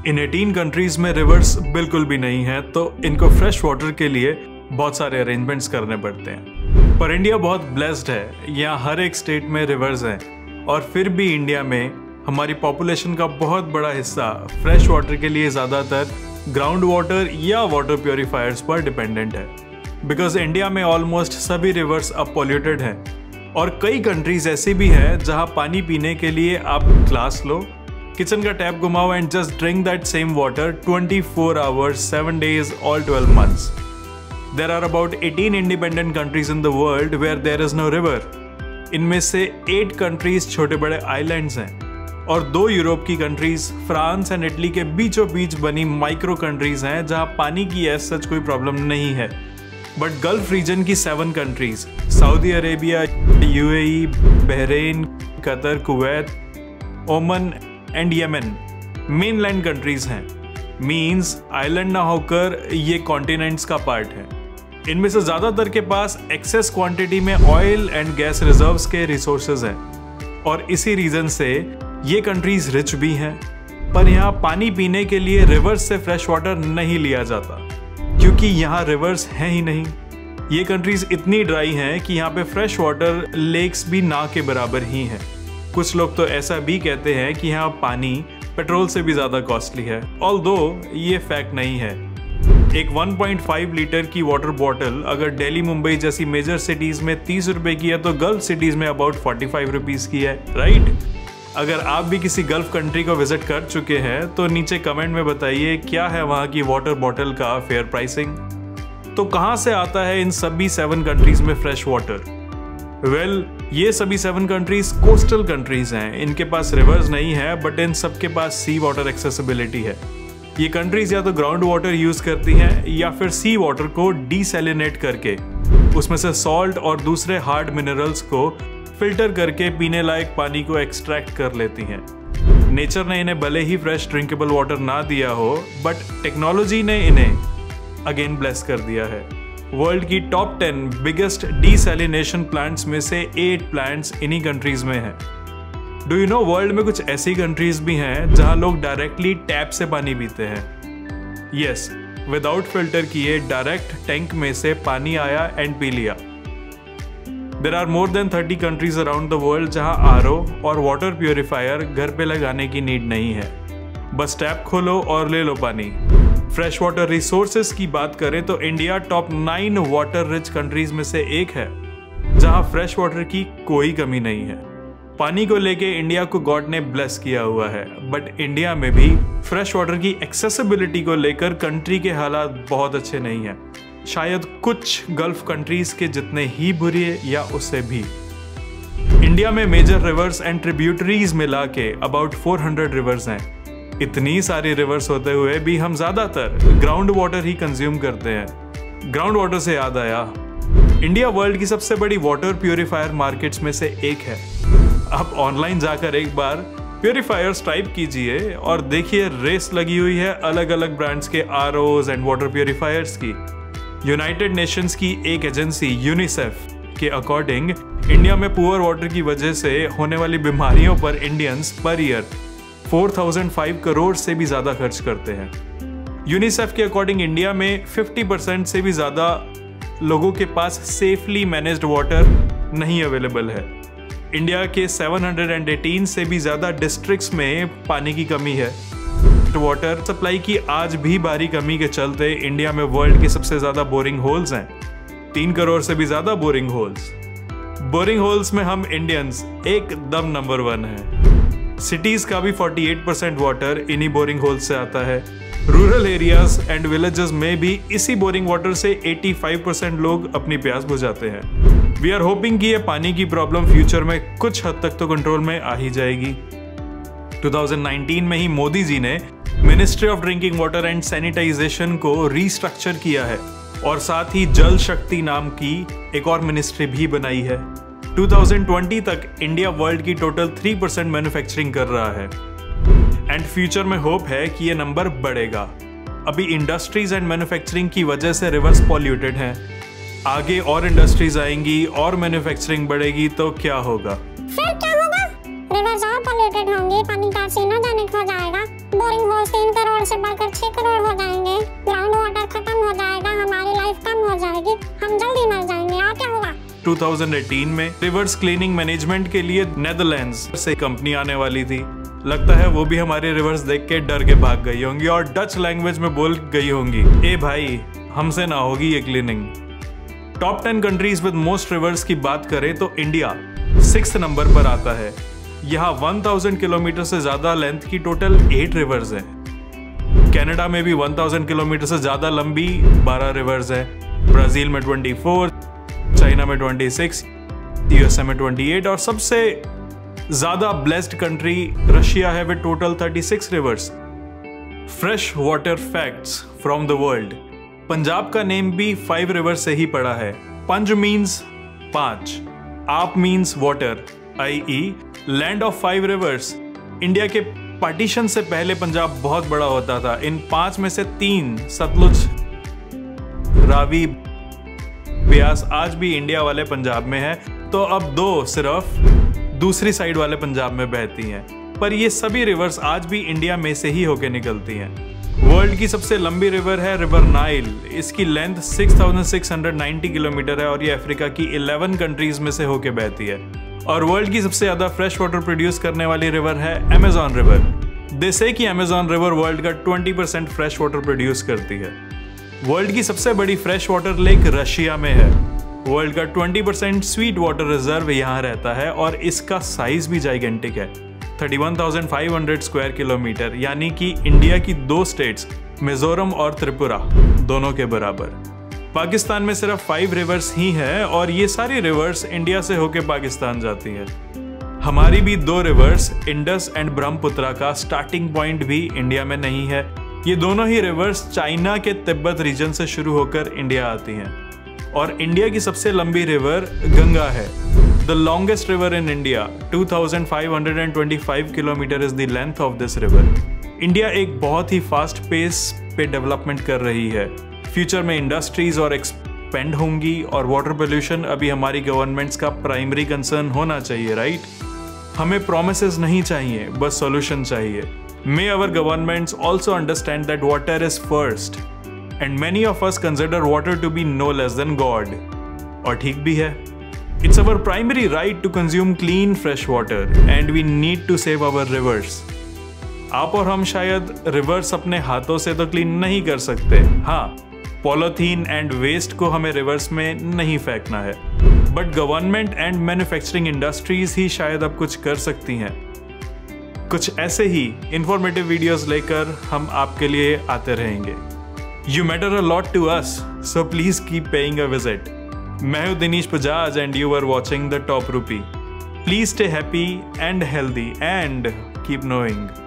इन 18 countries में reverse बिल्कुल भी नहीं है, तो इनको फ्रेश वाटर के लिए बहुत सारे अरेंजमेंट्स करने पड़ते हैं। पर इंडिया बहुत ब्लेस्ड है, यहाँ हर एक स्टेट में रिवर्स हैं और फिर भी इंडिया में हमारी पॉपुलेशन का बहुत बड़ा हिस्सा फ्रेश वाटर के लिए ज़्यादातर ग्राउंड वाटर या वाटर प्योरीफायर्स पर डिपेंडेंट है। बिकॉज इंडिया में ऑलमोस्ट सभी रिवर्स अब पॉल्यूटेड हैं और कई कंट्रीज ऐसी भी हैं जहाँ पानी पीने के लिए आप ग्लास लो, किचन का टैप घुमाओ and just drink that same water 24 hours 7 days all 12 months. There are about 18 independent countries in the world where there is no river. इनमें से 8 कंट्रीज छोटे बड़े आइलैंड्स हैं और 2 यूरोप की कंट्रीज फ्रांस एंड इटली के बीचों बीच बनी माइक्रो कंट्रीज हैं जहां पानी की एज सच कोई प्रॉब्लम नहीं है। बट गल्फ रीजन की 7 countries Saudi Arabia, UAE, Bahrain, Qatar, Kuwait, ओमन एंड यमन मेनलैंड कंट्रीज हैं। मीन्स आइलैंड ना होकर ये कॉन्टिनेंट्स का पार्ट है। इनमें से ज़्यादातर के पास एक्सेस क्वांटिटी में ऑयल एंड गैस रिजर्व्स के रिसोर्सेज हैं और इसी रीज़न से ये कंट्रीज रिच भी हैं। पर यहाँ पानी पीने के लिए रिवर्स से फ्रेश वाटर नहीं लिया जाता क्योंकि यहाँ रिवर्स हैं ही नहीं। ये कंट्रीज इतनी ड्राई हैं कि यहाँ पे फ्रेश वाटर लेक्स भी ना के बराबर ही हैं। कुछ लोग तो ऐसा भी कहते हैं कि यहाँ पानी पेट्रोल से भी ज़्यादा कॉस्टली है, ऑल्दो ये फैक्ट नहीं है। एक 1.5 लीटर की वाटर बॉटल अगर दिल्ली, मुंबई जैसी मेजर सिटीज़ में 30 रुपए की है तो गल्फ सिटीज़ में अबाउट 45 रुपीज़ की है, राइट? अगर आप भी किसी गल्फ कंट्री को विजिट कर चुके हैं तो नीचे कमेंट में बताइए क्या है वहाँ की वाटर बॉटल का फेयर प्राइसिंग। तो कहाँ से आता है इन सभी 7 कंट्रीज में फ्रेश वाटर? वेल, ये सभी 7 कंट्रीज कोस्टल कंट्रीज हैं। इनके पास रिवर्स नहीं है बट इन सबके पास सी वाटर एक्सेसिबिलिटी है। ये कंट्रीज या तो ग्राउंड वाटर यूज करती हैं या फिर सी वाटर को डीसैलिनेट करके उसमें से सॉल्ट और दूसरे हार्ड मिनरल्स को फिल्टर करके पीने लायक पानी को एक्सट्रैक्ट कर लेती हैं। नेचर ने इन्हें भले ही फ्रेश ड्रिंकेबल वाटर ना दिया हो बट टेक्नोलॉजी ने इन्हें अगेन ब्लेस कर दिया है। वर्ल्ड की टॉप 10 बिगेस्ट डीसैलिनेशन प्लांट्स में से 8 प्लांट्स इन्हीं कंट्रीज में हैं। डू यू नो वर्ल्ड में कुछ ऐसी कंट्रीज भी हैं जहां लोग डायरेक्टली टैप से पानी पीते हैं। यस, विदाउट फिल्टर किए डायरेक्ट टैंक में से पानी आया एंड पी लिया। There are more than 30 countries around the world जहां आरओ और वाटर प्योरीफायर घर पे लगाने की नीड नहीं है, बस टैप खोलो और ले लो पानी। फ्रेश वाटर रिसोर्सेज की बात करें तो India top 9 water rich countries में से एक है जहां फ्रेश वाटर की कोई कमी नहीं है। पानी को लेके इंडिया को गॉड ने ब्लेस किया हुआ है बट इंडिया में भी फ्रेश वाटर की एक्सेसिबिलिटी को लेकर कंट्री के हालात बहुत अच्छे नहीं हैं। शायद कुछ गल्फ कंट्रीज के जितने ही बुरे या उससे भी। इंडिया में मेजर रिवर्स एंड ट्रिब्यूटरीज मिला के अबाउट 400 रिवर्स हैं। इतनी सारी रिवर्स होते हुए भी हम ज्यादातर ग्राउंड वाटर ही कंज्यूम करते हैं। ग्राउंड वाटर से याद आया, इंडिया वर्ल्ड की सबसे बड़ी वाटर प्योरीफायर मार्केट्स में से एक है। आप ऑनलाइन जाकर एक बार प्योरीफायर्स टाइप कीजिए और देखिए रेस लगी हुई है अलग अलग ब्रांड्स के आरओज एंड वाटर प्योरीफायर्स की। यूनाइटेड नेशंस की एक एजेंसी यूनिसेफ के अकॉर्डिंग इंडिया में पुअर वाटर की वजह से होने वाली बीमारियों पर इंडियंस पर ईयर 4005 करोड़ से भी ज्यादा खर्च करते हैं। यूनिसेफ के अकॉर्डिंग इंडिया में 50% से भी ज्यादा लोगों के पास सेफली मैनेज्ड वाटर नहीं अवेलेबल है। इंडिया के 718 से भी ज्यादा डिस्ट्रिक्ट्स में पानी की कमी है। वाटर सप्लाई की आज भी भारी कमी के चलते इंडिया में वर्ल्ड के सबसे ज्यादा बोरिंग होल्स हैं, 3 करोड़ से भी ज्यादा बोरिंग होल्स। बोरिंग होल्स में हम इंडियंस एकदम नंबर 1 हैं। सिटीज का भी 48% वाटर इन्हीं बोरिंग होल्स से आता है। रूरल एरियाज एंड विलेजेस में भी इसी बोरिंग वाटर से 85% लोग अपनी प्यास बुझाते हैं। वी आर होपिंग कि ये पानी की प्रॉब्लम फ्यूचर में कुछ हद तक तो कंट्रोल में आ ही जाएगी। 2019 में ही मोदी जी ने ministry of drinking water and sanitization को रीस्ट्रक्चर किया है और साथ ही जल शक्ति नाम की एक और मिनिस्ट्री भी बनाई है। 2020 तक इंडिया वर्ल्ड की टोटल 3% मैन्युफैक्चरिंग कर रहा है एंड फ्यूचर में होप है कि ये नंबर बढ़ेगा। अभी इंडस्ट्रीज एंड मैन्युफैक्चरिंग की वजह से रिवर्स पॉल्यूटेड हैं। आगे और इंडस्ट्रीज आएंगी और मैन्युफैक्चरिंग बढ़ेगी तो क्या होगा? फिर क्या होगा? रिवर्स और पॉल्यूटेड होंगे, पानी का सीना जाने खो जाएगा, बोरिंग होल्स 3 करोड़ से बढ़कर 6 करोड़ हो जाएंगे, ग्राउंड वाटर खत्म हो जाएगा, हमारी लाइफ कम हो जाएगी, हम जल्दी मर जाएंगे। और क्या होगा? 2018 में रिवर्स क्लीनिंग मैनेजमेंट के लिए नेदरलैंड्स से कंपनी आने वाली थी। लगता है वो भी हमारे रिवर्स देख के डर के भाग गई होंगी और डच लैंग्वेज में बोल गई होंगी, ए भाई हमसे ना होगी ये cleaning. Top 10 countries with most reverse की बात करें तो इंडिया 6th नंबर पर आता है। यहाँ 1000 किलोमीटर से ज्यादा लेंथ की टोटल 8 रिवर्स हैं। कनाडा में भी 1000 किलोमीटर से ज्यादा लंबी 12 रिवर्स है। ब्राजील में 24, चाइना में 26, यूएसए में 28 और सबसे ज्यादा ब्लेस्ड कंट्री रशिया है with total 36 reverse. Fresh water facts from the world. Punjab का नेम भी 5 रिवर से ही पड़ा है। पंज मीन्स 5, आप means water, i.e. Land of 5 reverse. India के पार्टीशन से पहले पंजाब बहुत बड़ा होता था। इन 5 में से 3 सतलुज, रावी, ब्यास आज भी इंडिया वाले पंजाब में है, तो अब 2 सिर्फ दूसरी साइड वाले पंजाब में बहती हैं। पर ये सभी रिवर्स आज भी इंडिया में से ही होके निकलती हैं। वर्ल्ड की सबसे लंबी रिवर है रिवर नाइल। इसकी लेंथ 6690 किलोमीटर है और ये अफ्रीका की 11 कंट्रीज में से होके बहती है। और वर्ल्ड की सबसे ज्यादा फ्रेश वाटर प्रोड्यूस करने वाली रिवर है अमेज़न रिवर। दे से कि अमेज़न रिवर वर्ल्ड का 20% फ्रेश वाटर प्रोड्यूस करती है। वर्ल्ड की सबसे बड़ी फ्रेश वाटर लेक रशिया में है। वर्ल्ड का 20% स्वीट वाटर रिजर्व यहाँ रहता है और इसका साइज भी जाइगेंटिक है, 31,500 स्क्वायर किलोमीटर, यानी कि इंडिया की 2 स्टेट्स मिजोरम और त्रिपुरा दोनों के बराबर। पाकिस्तान में सिर्फ 5 रिवर्स ही है और ये सारी रिवर्स इंडिया से होके पाकिस्तान जाती है। हमारी भी 2 रिवर्स इंडस एंड ब्रह्मपुत्रा का स्टार्टिंग पॉइंट भी इंडिया में नहीं है। ये दोनों ही रिवर्स चाइना के तिब्बत रीजन से शुरू होकर इंडिया आती हैं। और इंडिया की सबसे लंबी रिवर गंगा है। The longest river in India 2525 kilometre is the length of this river. India एक बहुत ही फास्ट पेस पे डेवलपमेंट कर रही है। फ्यूचर में इंडस्ट्रीज और एक्सपेंड होंगी और वाटर पोल्यूशन अभी हमारी गवर्नमेंट्स का प्राइमरी कंसर्न होना चाहिए, राइट? हमें प्रोमिसेस नहीं चाहिए, बस सॉल्यूशन चाहिए। May our governments also understand that water is first, and many of us consider water to be no less than God. और ठीक भी है। It's our primary right to consume clean fresh water, and we need to save our rivers. आप और हम शायद reverse अपने हाथों से तो क्लीन नहीं कर सकते। हाँ, पॉलीथीन एंड वेस्ट को हमें रिवर्स में नहीं फेंकना है, but government and manufacturing industries ही शायद अब कुछ कर सकती हैं। कुछ ऐसे ही इंफॉर्मेटिव वीडियोस लेकर हम आपके लिए आते रहेंगे। You matter a lot to us, so please keep paying a visit. मैं हूं Dinesh Bajaj and you are watching the top rupee. Please stay happy and healthy and keep knowing.